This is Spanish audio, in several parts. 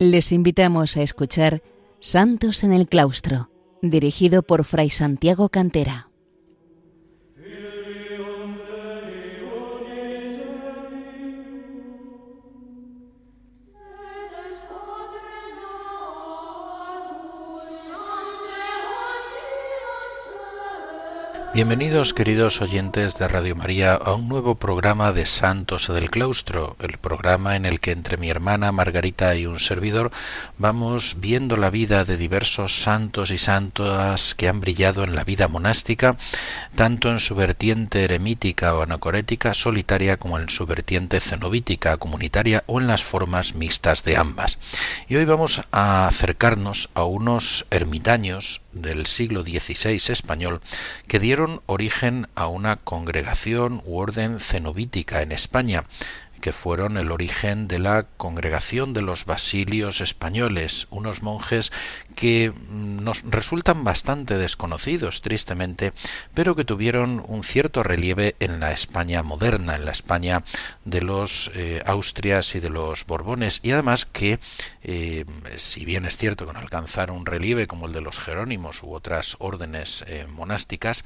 Les invitamos a escuchar Santos en el Claustro, dirigido por Fray Santiago Cantera. Bienvenidos, queridos oyentes de Radio María, a un nuevo programa de Santos del Claustro, el programa en el que entre mi hermana Margarita y un servidor vamos viendo la vida de diversos santos y santas que han brillado en la vida monástica, tanto en su vertiente eremítica o anacorética solitaria como en su vertiente cenobítica comunitaria o en las formas mixtas de ambas. Y hoy vamos a acercarnos a unos ermitaños del siglo XVI español que dieron origen a una congregación u orden cenobítica en España, que fueron el origen de la Congregación de los Basilios españoles, unos monjes que nos resultan bastante desconocidos, tristemente, pero que tuvieron un cierto relieve en la España moderna, en la España de los Austrias y de los Borbones, y además que, si bien es cierto que no alcanzaron un relieve como el de los Jerónimos u otras órdenes monásticas,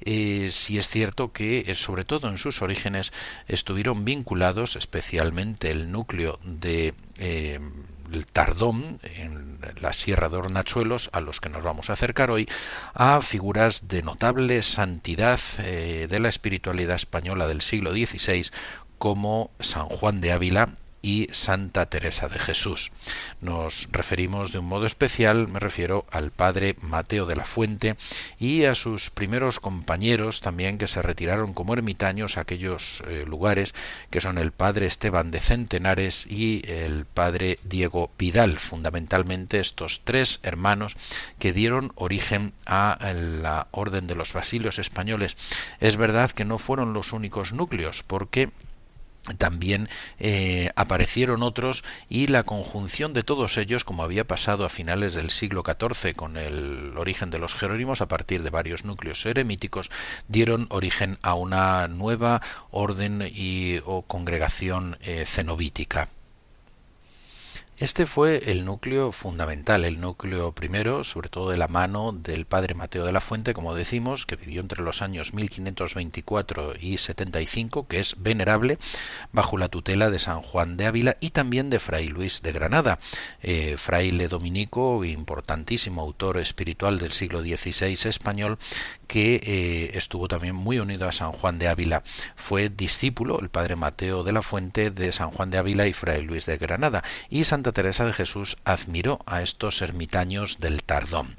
sí es cierto que, sobre todo en sus orígenes, estuvieron vinculados, especialmente el núcleo de el Tardón, en la Sierra de Hornachuelos, a los que nos vamos a acercar hoy, a figuras de notable santidad de la espiritualidad española del siglo XVI, como San Juan de Ávila y Santa Teresa de Jesús. Nos referimos de un modo especial, me refiero al padre Mateo de la Fuente y a sus primeros compañeros también que se retiraron como ermitaños a aquellos lugares, que son el padre Esteban de Centenares y el padre Diego Vidal, fundamentalmente estos tres hermanos que dieron origen a la Orden de los Basilios españoles. Es verdad que no fueron los únicos núcleos, porque también aparecieron otros, y la conjunción de todos ellos, como había pasado a finales del siglo XIV con el origen de los Jerónimos, a partir de varios núcleos eremíticos, dieron origen a una nueva orden o congregación cenobítica. Este fue el núcleo fundamental, el núcleo primero, sobre todo de la mano del padre Mateo de la Fuente, como decimos, que vivió entre los años 1524 y 75, que es venerable, bajo la tutela de San Juan de Ávila y también de Fray Luis de Granada, fraile dominico, importantísimo autor espiritual del siglo XVI español, que estuvo también muy unido a San Juan de Ávila. Fue discípulo, el padre Mateo de la Fuente, de San Juan de Ávila y Fray Luis de Granada, y Santa Teresa de Jesús admiró a estos ermitaños del Tardón.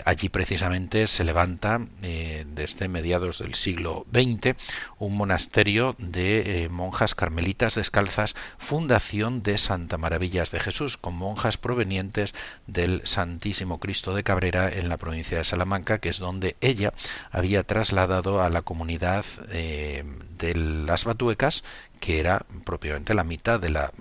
Allí precisamente se levanta, desde mediados del siglo XX, un monasterio de monjas carmelitas descalzas, fundación de Santa Maravillas de Jesús, con monjas provenientes del Santísimo Cristo de Cabrera en la provincia de Salamanca, que es donde ella había trasladado a la comunidad de las Batuecas, que era propiamente la mitad de la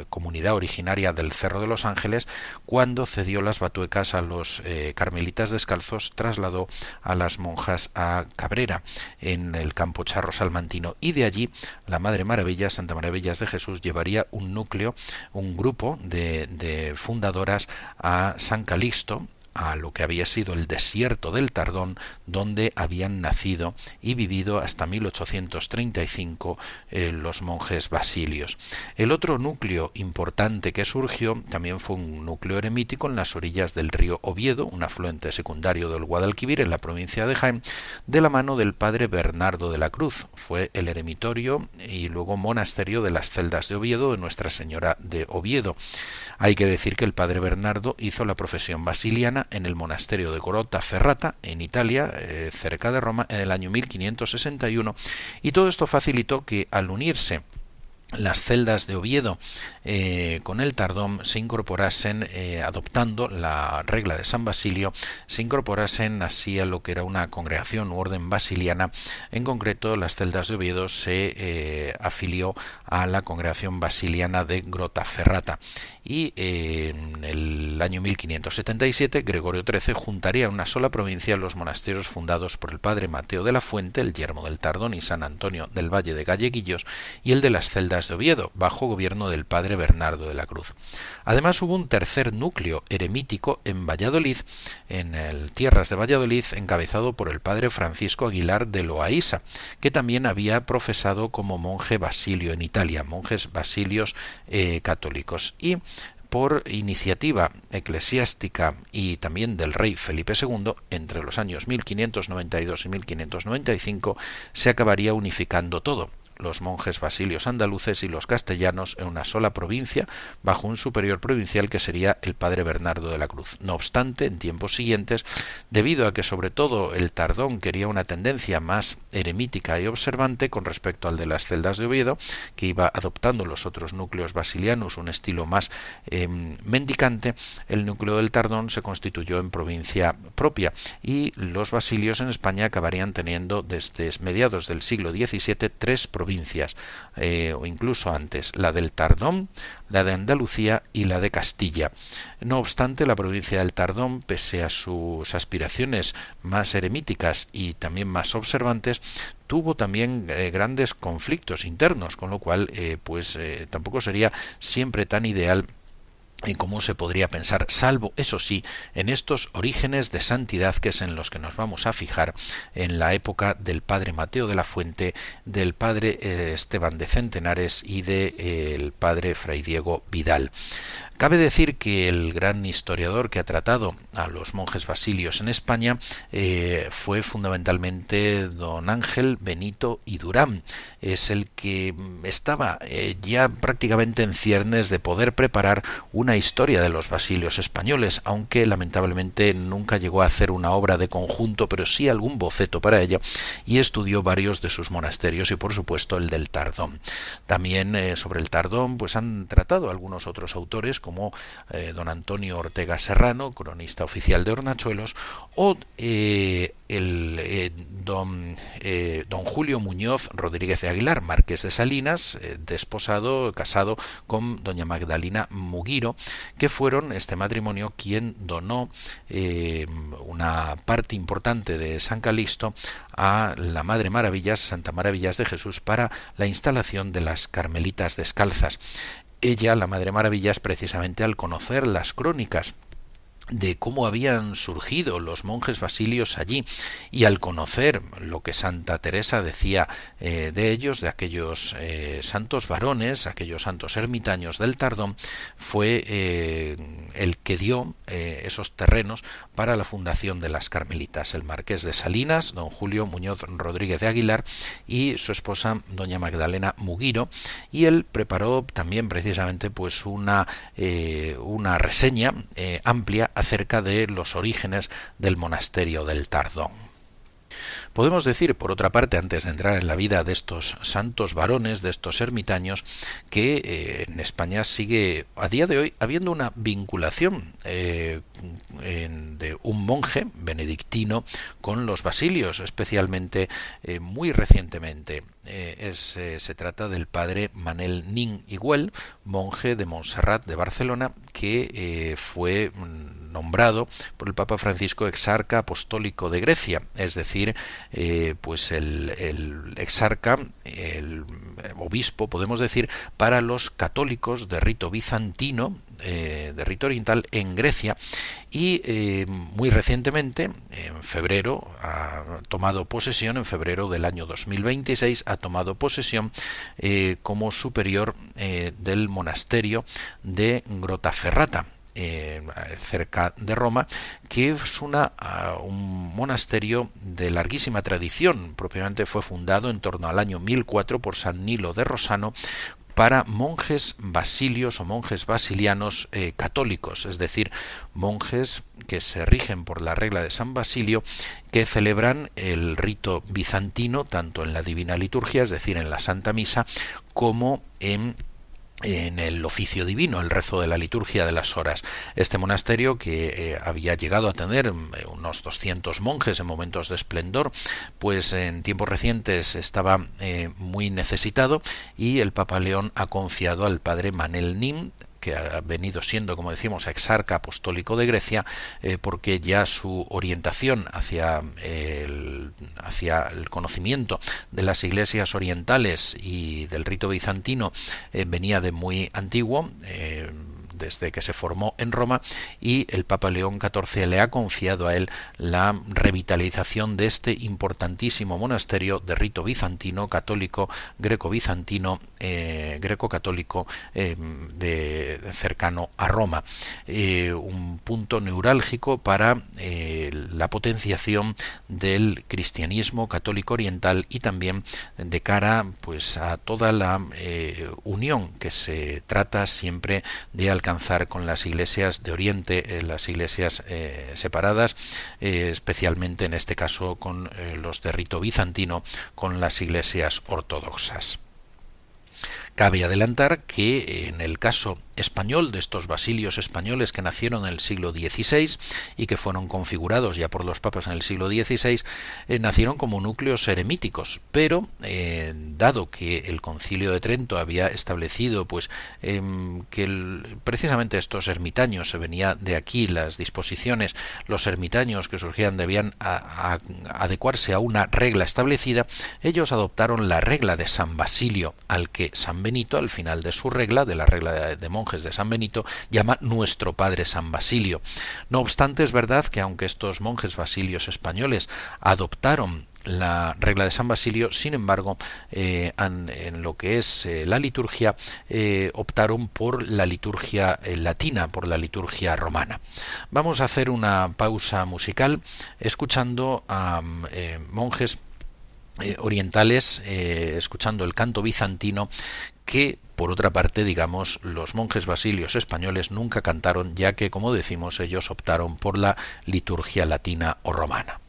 comunidad originaria del Cerro de los Ángeles. Cuando cedió las Batuecas a los carmelitas descalzos, trasladó a las monjas a Cabrera, en el Campo Charro salmantino, y de allí la Madre Maravilla, Santa Maravillas de Jesús, llevaría un núcleo, un grupo de fundadoras a San Calixto, a lo que había sido el desierto del Tardón, donde habían nacido y vivido hasta 1835 los monjes basilios. El otro núcleo importante que surgió también fue un núcleo eremítico en las orillas del río Oviedo, un afluente secundario del Guadalquivir en la provincia de Jaén, de la mano del padre Bernardo de la Cruz. Fue el eremitorio y luego monasterio de las Celdas de Oviedo de Nuestra Señora de Oviedo. Hay que decir que el padre Bernardo hizo la profesión basiliana en el monasterio de Grottaferrata, en Italia, cerca de Roma, en el año 1561, y todo esto facilitó que, al unirse las Celdas de Oviedo con el Tardón, se incorporasen, adoptando la regla de San Basilio, se incorporasen así a lo que era una congregación u orden basiliana. En concreto, las Celdas de Oviedo se afilió a la congregación basiliana de Grottaferrata, y en el año 1577 Gregorio XIII juntaría en una sola provincia los monasterios fundados por el padre Mateo de la Fuente, el yermo del Tardón, y San Antonio del Valle de Galleguillos, y el de las Celdas de Oviedo, bajo gobierno del padre padre Bernardo de la Cruz. Además hubo un tercer núcleo eremítico en Valladolid, en el Tierras de Valladolid, encabezado por el padre Francisco Aguilar de Loaísa, que también había profesado como monje basilio en Italia, monjes basilios católicos. Y por iniciativa eclesiástica y también del rey Felipe II, entre los años 1592 y 1595 se acabaría unificando todo, los monjes basilios andaluces y los castellanos, en una sola provincia, bajo un superior provincial que sería el padre Bernardo de la Cruz. No obstante, en tiempos siguientes, debido a que sobre todo el Tardón quería una tendencia más eremítica y observante con respecto al de las celdas de Oviedo, que iba adoptando los otros núcleos basilianos un estilo más mendicante, el núcleo del Tardón se constituyó en provincia propia y los basilios en España acabarían teniendo desde mediados del siglo XVII 3 provincias, o incluso antes, la del Tardón, la de Andalucía y la de Castilla. No obstante, la provincia del Tardón, pese a sus aspiraciones más eremíticas y también más observantes, tuvo también grandes conflictos internos, con lo cual tampoco sería siempre tan ideal en cómo se podría pensar, salvo, eso sí, en estos orígenes de santidad que es en los que nos vamos a fijar en la época del padre Mateo de la Fuente, del padre Esteban de Centenares y del padre Fray Diego Vidal. Cabe decir que el gran historiador que ha tratado a los monjes basilios en España fue fundamentalmente don Ángel Benito y Durán. Es el que estaba ya prácticamente en ciernes de poder preparar una historia de los basilios españoles, aunque lamentablemente nunca llegó a hacer una obra de conjunto, pero sí algún boceto para ella, y estudió varios de sus monasterios y por supuesto el del Tardón. También sobre el Tardón pues han tratado algunos otros autores como don Antonio Ortega Serrano, cronista oficial de Hornachuelos, o don Julio Muñoz Rodríguez de Aguilar, marqués de Salinas, casado con doña Magdalena Mugiro, que fueron este matrimonio quien donó una parte importante de San Calixto a la Madre Maravillas, Santa Maravillas de Jesús, para la instalación de las Carmelitas Descalzas. Ella, la Madre Maravillas, precisamente al conocer las crónicas de cómo habían surgido los monjes basilios allí y al conocer lo que Santa Teresa decía de ellos, de aquellos santos varones, aquellos santos ermitaños del Tardón, fue el que dio esos terrenos para la fundación de las Carmelitas, el marqués de Salinas, don Julio Muñoz Rodríguez de Aguilar, y su esposa doña Magdalena Mugiro, y él preparó también precisamente pues una reseña amplia acerca de los orígenes del monasterio del Tardón. Podemos decir, por otra parte, antes de entrar en la vida de estos santos varones, de estos ermitaños, que en España sigue a día de hoy habiendo una vinculación de un monje benedictino con los basilios, especialmente muy recientemente. Se trata del padre Manel Nin y Güell, monje de Montserrat de Barcelona, que fue nombrado por el Papa Francisco exarca apostólico de Grecia, es decir, pues el exarca, el obispo, podemos decir, para los católicos de rito bizantino, de rito oriental en Grecia, y muy recientemente, en febrero, ha tomado posesión, en febrero del año 2026, ha tomado posesión como superior del monasterio de Grottaferrata, cerca de Roma, que es un monasterio de larguísima tradición. Propiamente fue fundado en torno al año 1004 por San Nilo de Rosano para monjes basilios o monjes basilianos católicos, es decir, monjes que se rigen por la regla de San Basilio, que celebran el rito bizantino tanto en la Divina Liturgia, es decir, en la Santa Misa, como en el oficio divino, el rezo de la liturgia de las horas. Este monasterio, que había llegado a tener unos 200 monjes en momentos de esplendor, pues en tiempos recientes estaba muy necesitado, y el Papa León ha confiado al padre Manel Nin que ha venido siendo, como decimos, exarca apostólico de Grecia, porque ya su orientación hacia el conocimiento de las iglesias orientales y del rito bizantino venía de muy antiguo, desde que se formó en Roma, y el Papa León XIV le ha confiado a él la revitalización de este importantísimo monasterio de rito bizantino, católico, greco-bizantino, greco-católico, cercano a Roma. Un punto neurálgico para la potenciación del cristianismo católico oriental y también de cara pues a toda la unión que se trata siempre de alcanzar con las iglesias de Oriente, las iglesias separadas, especialmente en este caso con los de rito bizantino, con las iglesias ortodoxas. Cabe adelantar que en el caso español de estos basilios españoles que nacieron en el siglo XVI y que fueron configurados ya por los papas en el siglo XVI, nacieron como núcleos eremíticos, pero dado que el Concilio de Trento había establecido pues que precisamente estos ermitaños, se venía de aquí las disposiciones, los ermitaños que surgían debían adecuarse a una regla establecida, ellos adoptaron la regla de San Basilio, al que San Benito, al final de su regla, de la regla de monjes de San Benito, llama nuestro Padre San Basilio. No obstante, es verdad que aunque estos monjes basilios españoles adoptaron la regla de San Basilio, sin embargo, en lo que es la liturgia, optaron por la liturgia latina, por la liturgia romana. Vamos a hacer una pausa musical escuchando a monjes orientales, escuchando el canto bizantino, que por otra parte, digamos, los monjes basilios españoles nunca cantaron, ya que, como decimos, ellos optaron por la liturgia latina o romana.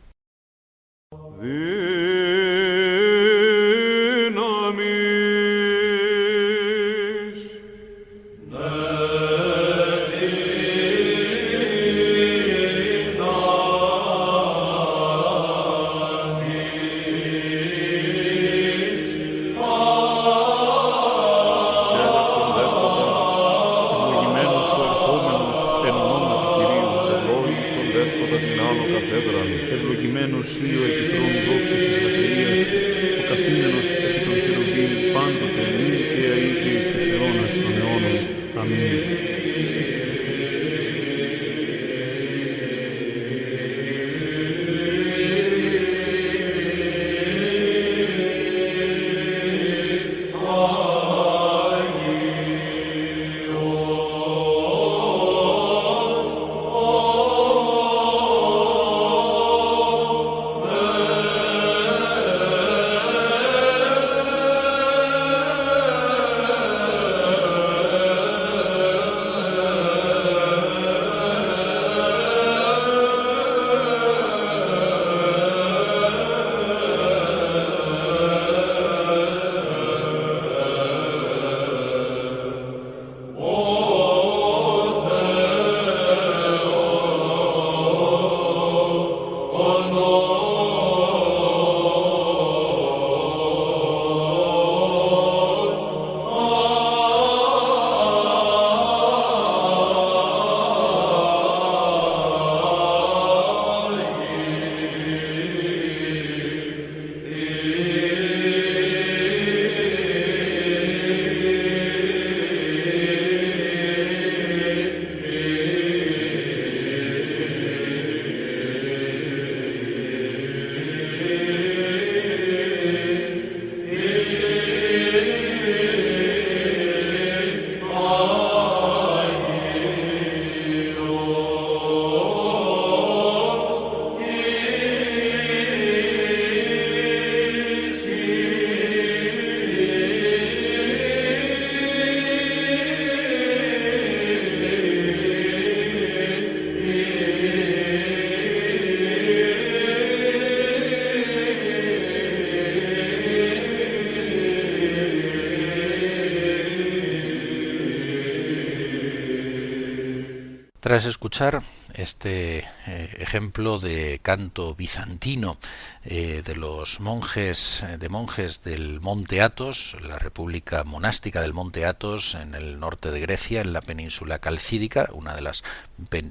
Tras escuchar este ejemplo de canto bizantino de los monjes del Monte Athos, la república monástica del Monte Athos en el norte de Grecia, en la península calcídica, una de las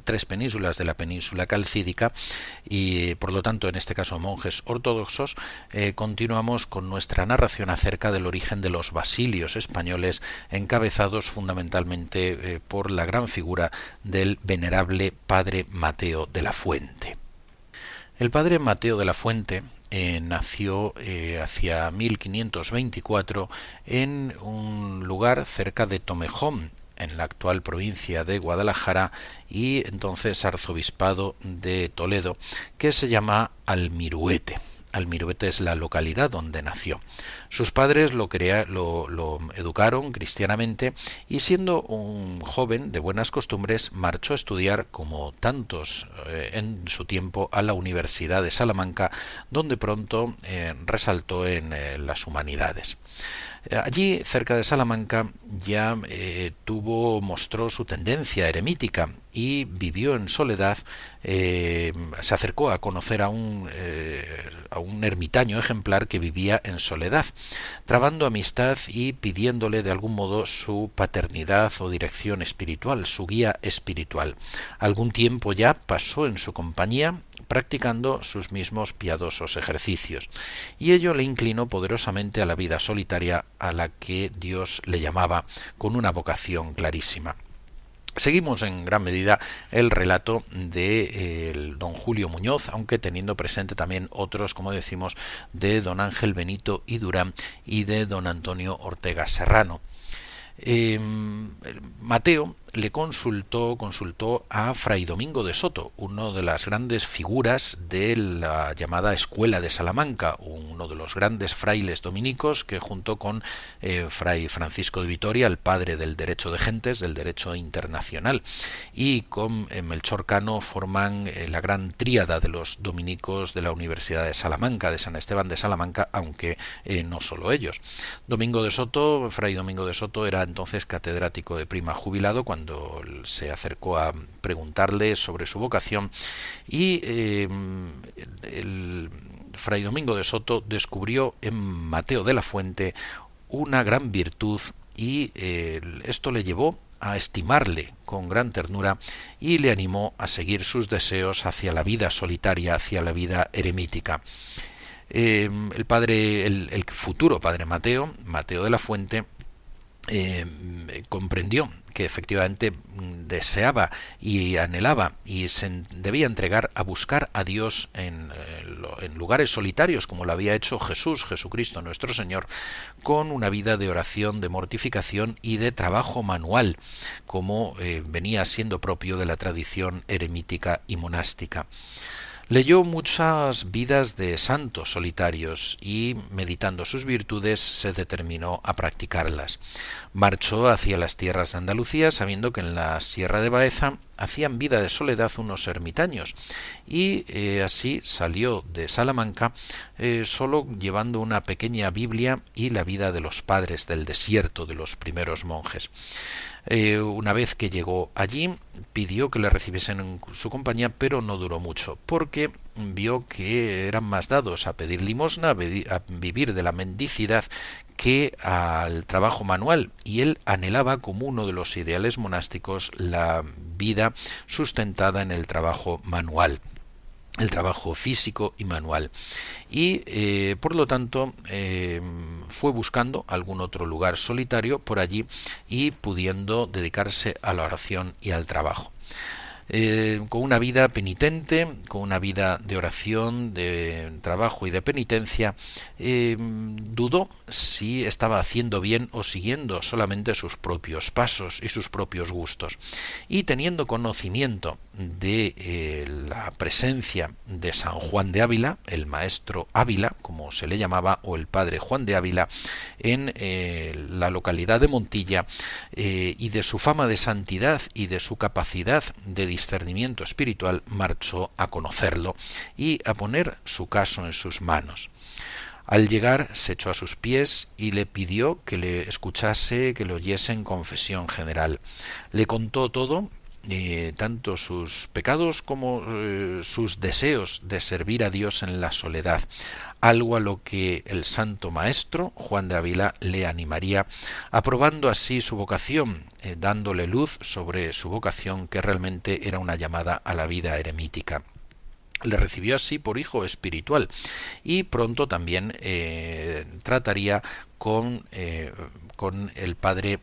tres penínsulas de la península calcídica, y por lo tanto en este caso monjes ortodoxos. Continuamos con nuestra narración acerca del origen de los basilios españoles, encabezados fundamentalmente por la gran figura del venerable padre Mateo de la Fuente. El padre Mateo de la Fuente nació hacia 1524 en un lugar cerca de Tomejón, en la actual provincia de Guadalajara y entonces arzobispado de Toledo, que se llama Almiruete. Almiruete es la localidad donde nació. Sus padres lo educaron cristianamente y siendo un joven de buenas costumbres marchó a estudiar, como tantos en su tiempo, a la Universidad de Salamanca, donde pronto resaltó en las humanidades. Allí, cerca de Salamanca, ya mostró su tendencia eremítica y vivió en soledad. Se acercó a conocer a un ermitaño ejemplar que vivía en soledad, trabando amistad y pidiéndole de algún modo su paternidad o dirección espiritual, su guía espiritual. Algún tiempo ya pasó en su compañía, practicando sus mismos piadosos ejercicios, y ello le inclinó poderosamente a la vida solitaria a la que Dios le llamaba con una vocación clarísima. Seguimos en gran medida el relato de don Julio Muñoz, aunque teniendo presente también otros, como decimos, de don Ángel Benito y Durán y de don Antonio Ortega Serrano. Mateo le consultó a Fray Domingo de Soto, una de las grandes figuras de la llamada Escuela de Salamanca, uno de los grandes frailes dominicos que junto con Fray Francisco de Vitoria, el padre del derecho de gentes, del derecho internacional, y con Melchor Cano forman la gran tríada de los dominicos de la Universidad de Salamanca, de San Esteban de Salamanca, aunque no solo ellos. Fray Domingo de Soto era entonces catedrático de prima jubilado cuando se acercó a preguntarle sobre su vocación, y el Fray Domingo de Soto descubrió en Mateo de la Fuente una gran virtud y esto le llevó a estimarle con gran ternura y le animó a seguir sus deseos hacia la vida solitaria, hacia la vida eremítica. El futuro padre Mateo de la Fuente, comprendió que efectivamente deseaba y anhelaba y se debía entregar a buscar a Dios en lugares solitarios, como lo había hecho Jesucristo nuestro Señor, con una vida de oración, de mortificación y de trabajo manual, como venía siendo propio de la tradición eremítica y monástica. Leyó muchas vidas de santos solitarios y, meditando sus virtudes, se determinó a practicarlas. Marchó hacia las tierras de Andalucía, sabiendo que en la Sierra de Baeza hacían vida de soledad unos ermitaños, y así salió de Salamanca solo llevando una pequeña Biblia y la vida de los padres del desierto, de los primeros monjes. Una vez que llegó allí, pidió que le recibiesen en su compañía, pero no duró mucho, porque vio que eran más dados a pedir limosna, a vivir de la mendicidad, que al trabajo manual, y él anhelaba como uno de los ideales monásticos la vida sustentada en el trabajo manual, el trabajo físico y manual, y por lo tanto fue buscando algún otro lugar solitario por allí y pudiendo dedicarse a la oración y al trabajo. Con una vida penitente, con una vida de oración, de trabajo y de penitencia, dudó si estaba haciendo bien o siguiendo solamente sus propios pasos y sus propios gustos. Y teniendo conocimiento de la presencia de San Juan de Ávila, el maestro Ávila, como se le llamaba, o el padre Juan de Ávila, en la localidad de Montilla, y de su fama de santidad y de su capacidad de discernimiento espiritual, marchó a conocerlo y a poner su caso en sus manos. Al llegar se echó a sus pies y le pidió que le escuchase, que le oyese en confesión general. Le contó todo tanto sus pecados como sus deseos de servir a Dios en la soledad, algo a lo que el santo maestro Juan de Ávila le animaría, aprobando así su vocación, dándole luz sobre su vocación, que realmente era una llamada a la vida eremítica. Le recibió así por hijo espiritual y pronto también trataría con el padre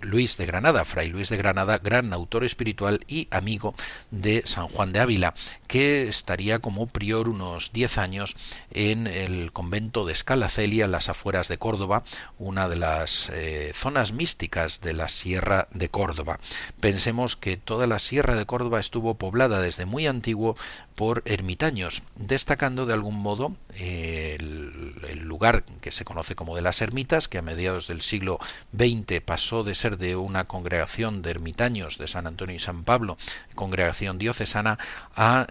Luis de Granada, Fray Luis de Granada, gran autor espiritual y amigo de San Juan de Ávila, que estaría como prior unos 10 años en el convento de Escalacelia, en las afueras de Córdoba, una de las zonas místicas de la Sierra de Córdoba. Pensemos que toda la Sierra de Córdoba estuvo poblada desde muy antiguo por ermitaños, destacando de algún modo el lugar que se conoce como de las ermitas, que a mediados del siglo XX pasó de ser de una congregación de ermitaños de San Antonio y San Pablo, congregación diocesana, a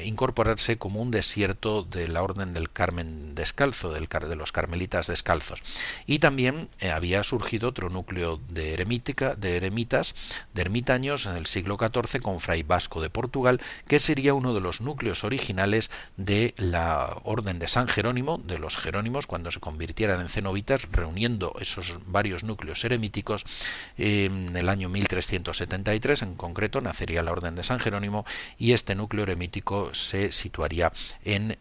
incorporarse como un desierto de la Orden del Carmen Descalzo, de los carmelitas descalzos. Y también había surgido otro núcleo de ermitaños en el siglo XIV con Fray Vasco de Portugal, que sería uno de los núcleos originales de la Orden de San Jerónimo, de los jerónimos, cuando se convirtieran en cenobitas, reuniendo esos varios núcleos eremíticos. En el año 1373 en concreto nacería la Orden de San Jerónimo, y este núcleo eremítico se situaría en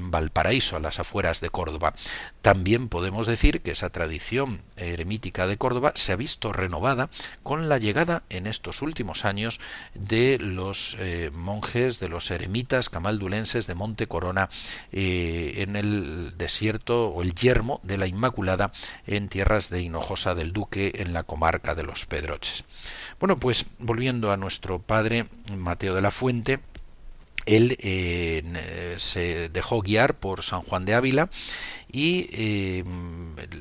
Valparaíso, a las afueras de Córdoba. También podemos decir que esa tradición eremítica de Córdoba se ha visto renovada con la llegada en estos últimos años de los monjes, de los eremitas camaldulenses de Monte Corona, en el desierto o el yermo de la Inmaculada, en tierras de Hinojosa del Duque, en la comarca de los Pedroches. Bueno, pues volviendo a nuestro padre Mateo de la Fuente, él se dejó guiar por San Juan de Ávila y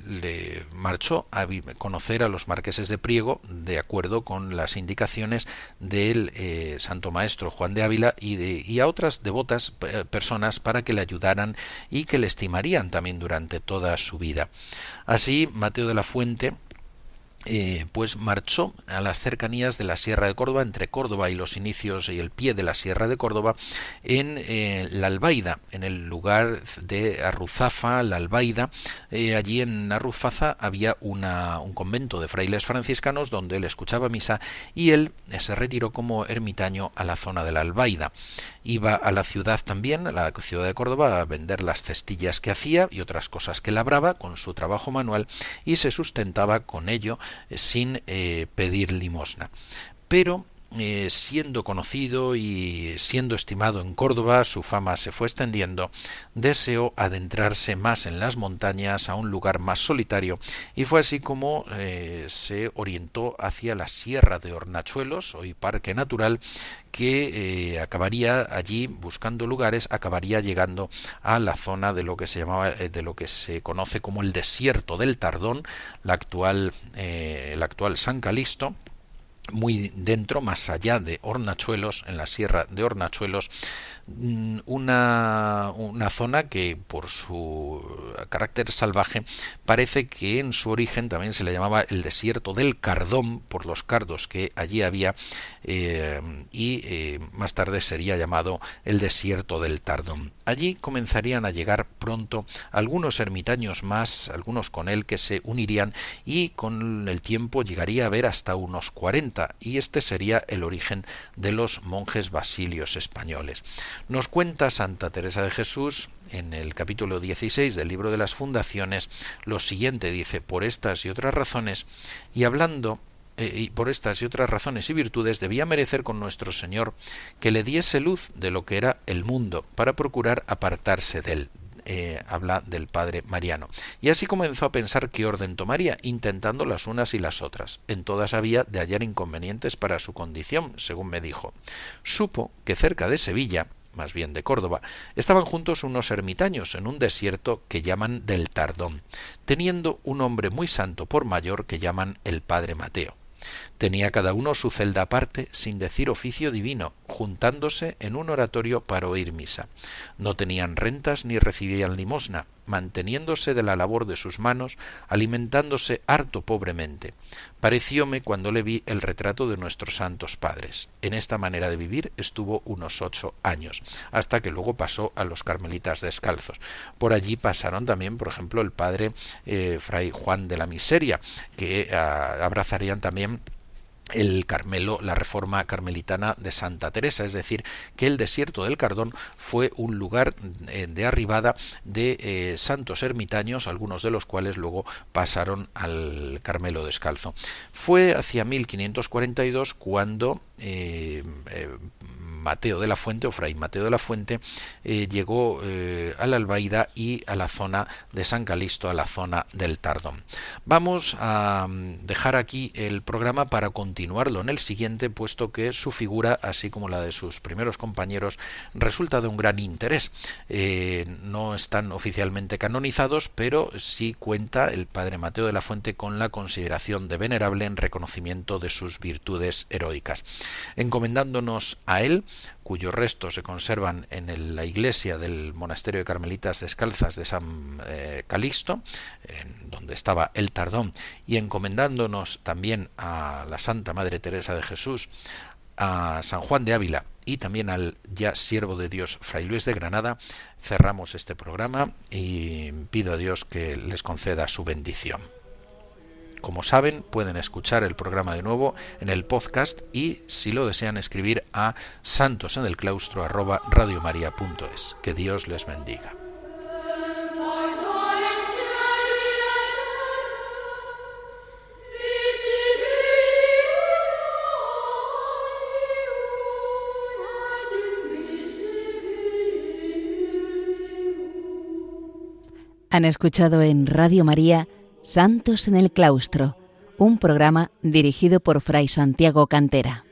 le marchó a conocer a los marqueses de Priego, de acuerdo con las indicaciones del santo maestro Juan de Ávila, y a otras devotas personas para que le ayudaran y que le estimarían también durante toda su vida. Así, Mateo de la Fuente pues marchó a las cercanías de la Sierra de Córdoba, entre Córdoba y los inicios y el pie de la Sierra de Córdoba, en la Albaida, en el lugar de Arruzafa, la Albaida. Allí en Arruzafa había un convento de frailes franciscanos donde él escuchaba misa, y él se retiró como ermitaño a la zona de la Albaida. Iba a la ciudad también, a la ciudad de Córdoba, a vender las cestillas que hacía y otras cosas que labraba con su trabajo manual, y se sustentaba con ello sin pedir limosna. Pero siendo conocido y siendo estimado en Córdoba, su fama se fue extendiendo, deseó adentrarse más en las montañas, a un lugar más solitario, y fue así como se orientó hacia la Sierra de Hornachuelos, hoy Parque Natural, que acabaría allí buscando lugares, acabaría llegando a la zona de lo que se llamaba, de lo que se conoce como el desierto del Tardón, el actual San Calixto, muy dentro, más allá de Hornachuelos, en la Sierra de Hornachuelos, una zona que por su carácter salvaje parece que en su origen también se le llamaba el desierto del Cardón, por los cardos que allí había, y más tarde sería llamado el desierto del Tardón. Allí comenzarían a llegar pronto algunos ermitaños más, algunos con él, que se unirían, y con el tiempo llegaría a haber hasta unos 40, y este sería el origen de los monjes basilios españoles. Nos cuenta Santa Teresa de Jesús en el capítulo 16 del libro de las Fundaciones lo siguiente, dice: por estas y otras razones, por estas y otras razones y virtudes debía merecer con nuestro Señor que le diese luz de lo que era el mundo, para procurar apartarse de él. Habla del padre Mariano. Y así comenzó a pensar qué orden tomaría, intentando las unas y las otras. En todas había de hallar inconvenientes para su condición, según me dijo. Supo que cerca de Sevilla, más bien de Córdoba, estaban juntos unos ermitaños en un desierto que llaman del Tardón, teniendo un hombre muy santo por mayor que llaman el padre Mateo. Tenía cada uno su celda aparte, sin decir oficio divino, juntándose en un oratorio para oír misa. No tenían rentas ni recibían limosna, manteniéndose de la labor de sus manos, alimentándose harto pobremente. Parecióme cuando le vi el retrato de nuestros santos padres. En esta manera de vivir estuvo unos 8 años, hasta que luego pasó a los carmelitas descalzos. Por allí pasaron también, por ejemplo, el padre Fray Juan de la Miseria, que abrazarían también el Carmelo, la reforma carmelitana de Santa Teresa, es decir, que el desierto del Cardón fue un lugar de arribada de santos ermitaños, algunos de los cuales luego pasaron al Carmelo descalzo. Fue hacia 1542 cuando Mateo de la Fuente, o Fray Mateo de la Fuente, llegó a la Albaida y a la zona de San Calixto, a la zona del Tardón. Vamos a dejar aquí el programa para continuarlo en el siguiente, puesto que su figura, así como la de sus primeros compañeros, resulta de un gran interés. No están oficialmente canonizados, pero sí cuenta el padre Mateo de la Fuente con la consideración de venerable en reconocimiento de sus virtudes heroicas. Encomendándonos a él, cuyos restos se conservan en la iglesia del monasterio de Carmelitas Descalzas de San Calixto, donde estaba el Tardón, y encomendándonos también a la Santa Madre Teresa de Jesús, a San Juan de Ávila y también al ya siervo de Dios Fray Luis de Granada, cerramos este programa y pido a Dios que les conceda su bendición. Como saben, pueden escuchar el programa de nuevo en el podcast y, si lo desean, escribir a santosenelclaustro@radiomaria.es. Que Dios les bendiga. Han escuchado en Radio María Santos en el Claustro, un programa dirigido por Fray Santiago Cantera.